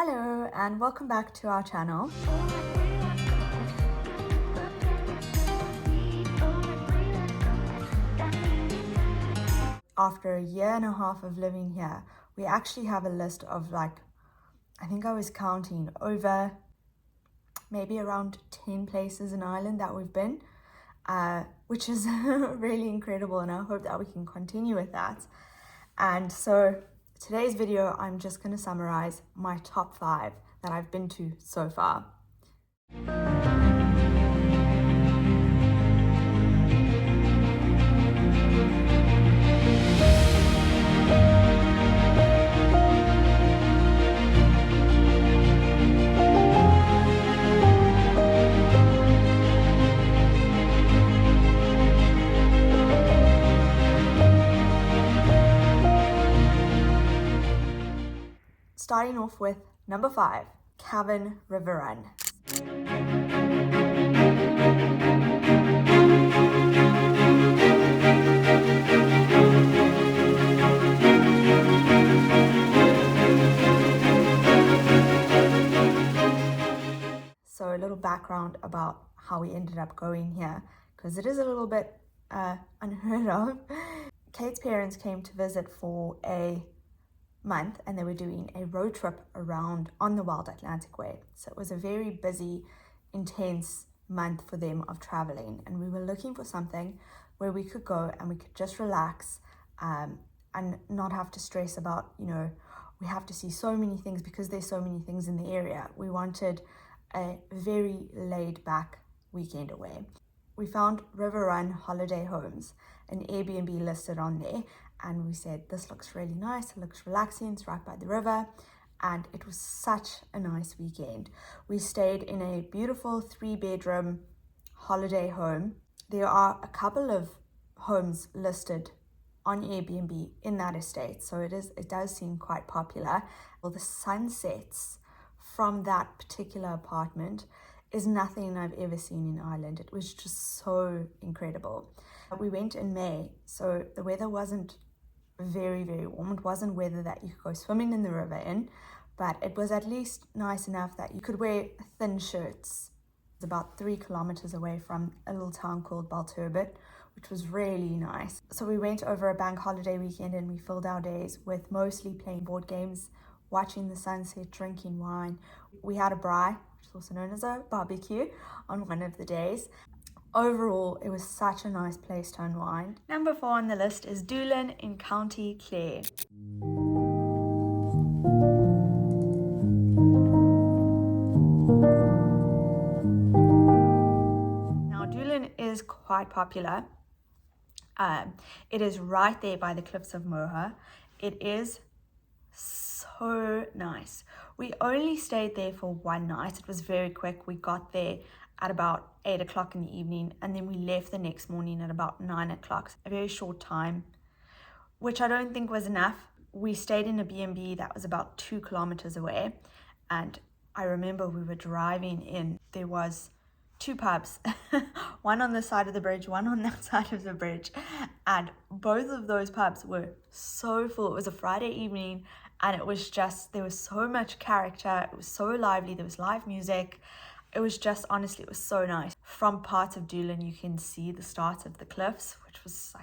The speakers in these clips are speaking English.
Hello and welcome back to our channel. After a year and a half of living here, we actually have a list of I think I was counting over maybe around 10 places in Ireland that we've been, which is really incredible, and I hope that we can continue with that. And so today's video, I'm just going to summarize my top 5 that I've been to so far. Starting off with number 5, Cavan River Run. So a little background about how we ended up going here, because it is a little bit unheard of. Kate's parents came to visit for a month and they were doing a road trip around on the Wild Atlantic Way. So it was a very busy, intense month for them of traveling, and we were looking for something where we could go and we could just relax and not have to stress about, we have to see so many things because there's so many things in the area. We wanted a very laid back weekend away. We found River Run Holiday Homes, an Airbnb listed on there, and we said, this looks really nice, it looks relaxing, it's right by the river, and it was such a nice weekend. We stayed in a beautiful 3-bedroom holiday home. There are a couple of homes listed on Airbnb in that estate, so it does seem quite popular. Well, the sunsets from that particular apartment is nothing I've ever seen in Ireland. It was just so incredible. We went in May, so the weather wasn't very, very warm. It wasn't weather that you could go swimming in the river in, but it was at least nice enough that you could wear thin shirts. It's about 3 kilometers away from a little town called Balturbet, which was really nice. So we went over a bank holiday weekend and we filled our days with mostly playing board games, watching the sunset, drinking wine. We had a braai, which is also known as a barbecue, on one of the days. Overall, it was such a nice place to unwind. Number 4 on the list is Doolin in County Clare. Now, Doolin is quite popular. It is right there by the cliffs of Moher. It is so nice. We only stayed there for one night. It was very quick. We got there at about 8 o'clock in the evening, and then we left the next morning at about 9 o'clock. A very short time, which I don't think was enough. We stayed in a B&B that was about 2 kilometers away, and I remember we were driving in. There was 2 pubs, one on this side of the bridge, one on that side of the bridge, and both of those pubs were so full. It was a Friday evening, and it was just, there was so much character. It was so lively. There was live music. It was just, honestly, it was so nice. From parts of Doolin, you can see the start of the cliffs, which was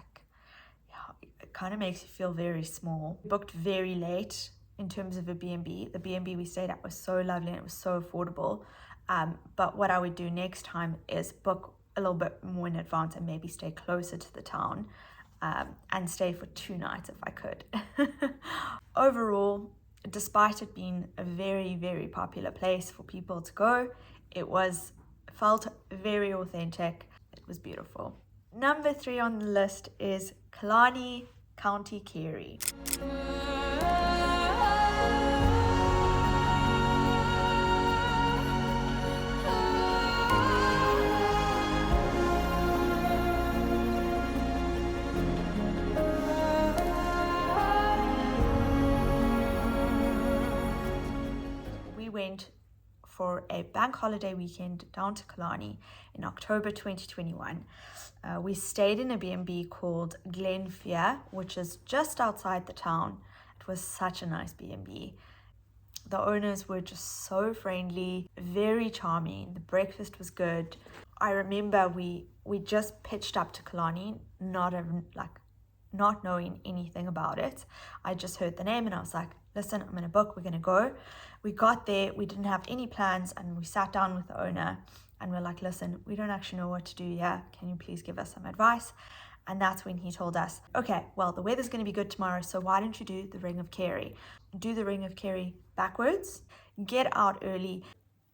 it kind of makes you feel very small. We booked very late in terms of a B&B. The B&B we stayed at was so lovely and it was so affordable. But what I would do next time is book a little bit more in advance and maybe stay closer to the town and stay for 2 nights if I could. Overall, despite it being a very, very popular place for people to go, it felt very authentic. It was beautiful. Number 3 on the list is Killarney, County Kerry. We went for a bank holiday weekend down to Killarney in October 2021. We stayed in a B&B called Glenfear, which is just outside the town. It was such a nice B&B. The owners were just so friendly, very charming. The breakfast was good. I remember we just pitched up to Killarney, not knowing anything about it. I just heard the name and I was like, listen, I'm going to book, we're going to go. We got there, we didn't have any plans, and we sat down with the owner and we're like, listen, we don't actually know what to do here. Can you please give us some advice? And that's when he told us, okay, well, the weather's going to be good tomorrow, so why don't you do the Ring of Kerry? Do the Ring of Kerry backwards, get out early.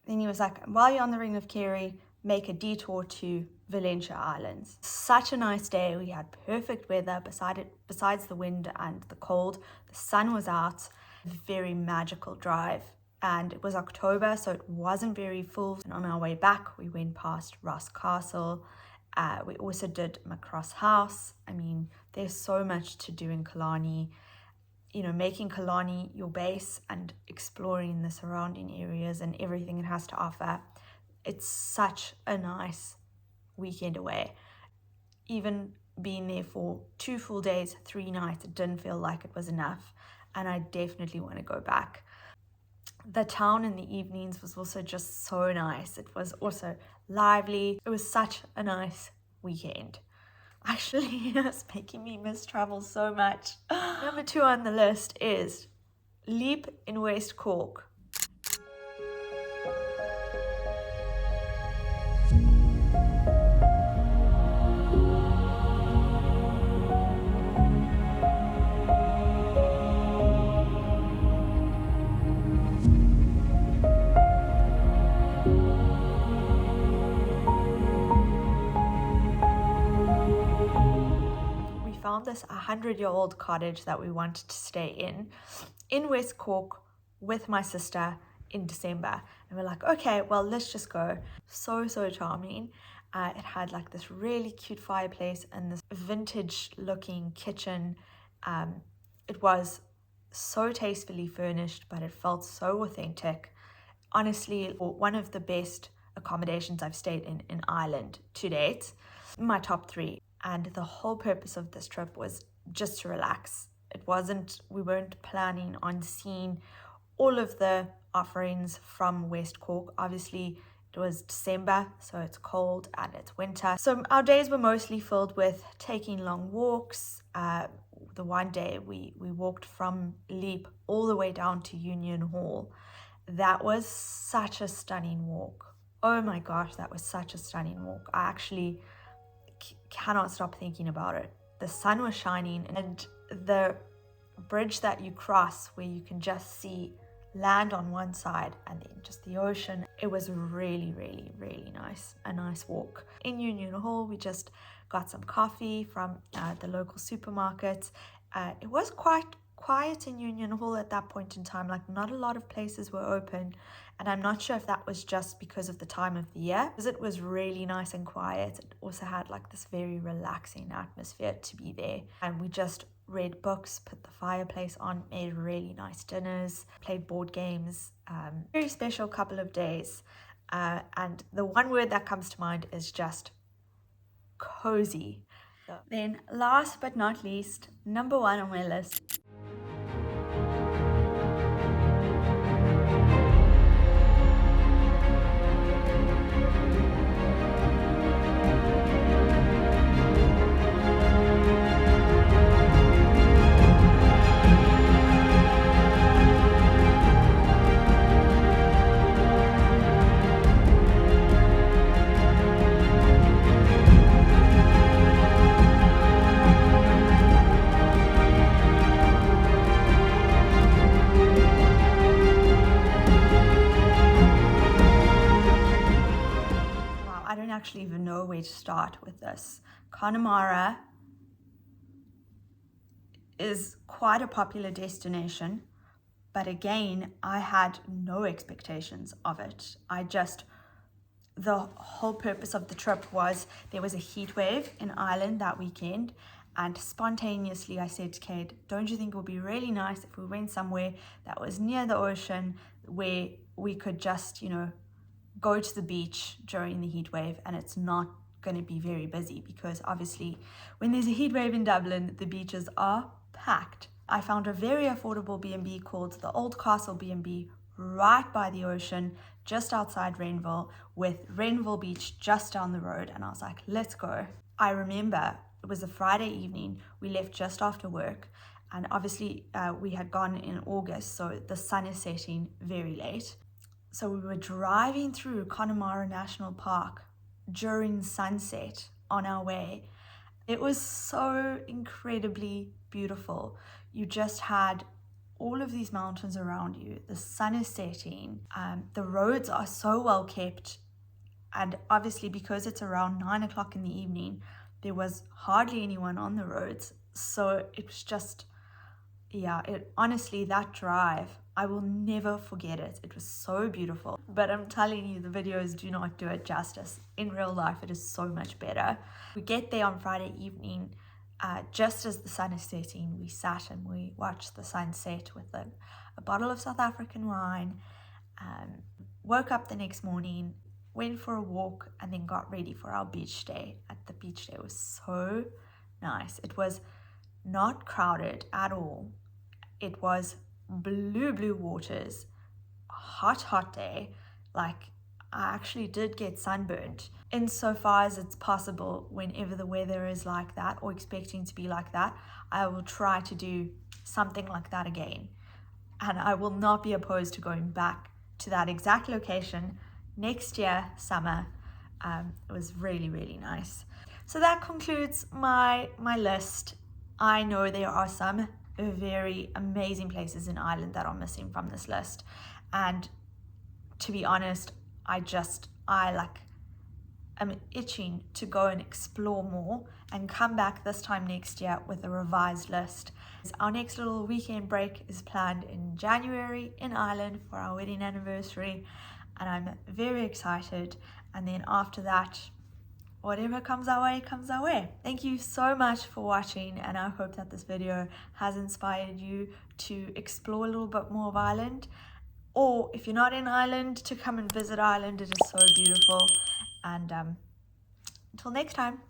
Then he was like, while you're on the Ring of Kerry, make a detour to Valentia Islands. Such a nice day. We had perfect weather besides the wind and the cold. The sun was out. Very magical drive. And it was October, so it wasn't very full. And on our way back, we went past Ross Castle. We also did Macross House. I mean, there's so much to do in Killarney. You know, making Killarney your base and exploring the surrounding areas and everything it has to offer. It's such a nice weekend away. Even being there for 2 full days, 3 nights, it didn't feel like it was enough. And I definitely want to go back. The town in the evenings was also just so nice. It was also lively. It was such a nice weekend. Actually, it's making me miss travel so much. Number 2 on the list is Leap in West Cork. This 100-year-old cottage that we wanted to stay in West Cork with my sister in December, and we're like, okay, well, let's just go. So charming. It had like this really cute fireplace and this vintage looking kitchen. It was so tastefully furnished, but it felt so authentic. Honestly, one of the best accommodations I've stayed in Ireland to date. My top 3. And the whole purpose of this trip was just to relax. We weren't planning on seeing all of the offerings from West Cork. Obviously, it was December, so it's cold and it's winter. So our days were mostly filled with taking long walks. The one day we walked from Leap all the way down to Union Hall. That was such a stunning walk. Oh my gosh, that was such a stunning walk. I actually cannot stop thinking about it. The sun was shining, and the bridge that you cross where you can just see land on one side and then just the ocean. It was really nice. A nice walk. In Union Hall, we just got some coffee from the local supermarket. It was quite quiet in Union Hall at that point in time. Like, not a lot of places were open, and I'm not sure if that was just because of the time of the year, because it was really nice and quiet. It also had like this very relaxing atmosphere to be there, and we just read books, put the fireplace on, made really nice dinners, played board games. Very special couple of days, and the one word that comes to mind is just cozy. Then last but not least, number 1 on my list. Actually even know where to start with this. Connemara is quite a popular destination, but again, I had no expectations of it. The whole purpose of the trip was there was a heat wave in Ireland that weekend, and spontaneously I said to Kate, don't you think it would be really nice if we went somewhere that was near the ocean where we could just, go to the beach during the heat wave, and it's not going to be very busy, because obviously when there's a heat wave in Dublin, the beaches are packed. I found a very affordable B&B called the Old Castle B&B right by the ocean, just outside Renville, with Renville Beach just down the road. And I was like, let's go. I remember it was a Friday evening. We left just after work. And obviously we had gone in August, so the sun is setting very late. So we were driving through Connemara National Park during sunset on our way. It was so incredibly beautiful. You just had all of these mountains around you. The sun is setting. The roads are so well kept. And obviously because it's around 9 o'clock in the evening, there was hardly anyone on the roads. So it was just, honestly, that drive, I will never forget it. It was so beautiful. But I'm telling you, the videos do not do it justice. In real life, it is so much better. We get there on Friday evening, just as the sun is setting. We sat and we watched the sunset with a bottle of South African wine. Woke up the next morning, went for a walk, and then got ready for our beach day. The beach day was so nice. It was not crowded at all. It was blue waters, hot day. Like, I actually did get sunburned. Insofar as it's possible, whenever the weather is like that or expecting to be like that, I will try to do something like that again. And I will not be opposed to going back to that exact location next year, summer. It was really, really nice. So that concludes my list. I know there are some very amazing places in Ireland that are missing from this list. And to be honest, I'm itching to go and explore more and come back this time next year with a revised list. Our next little weekend break is planned in January in Ireland for our wedding anniversary, and I'm very excited. And then after that, whatever comes our way, comes our way. Thank you so much for watching, and I hope that this video has inspired you to explore a little bit more of Ireland. Or if you're not in Ireland, to come and visit Ireland. It is so beautiful. And until next time.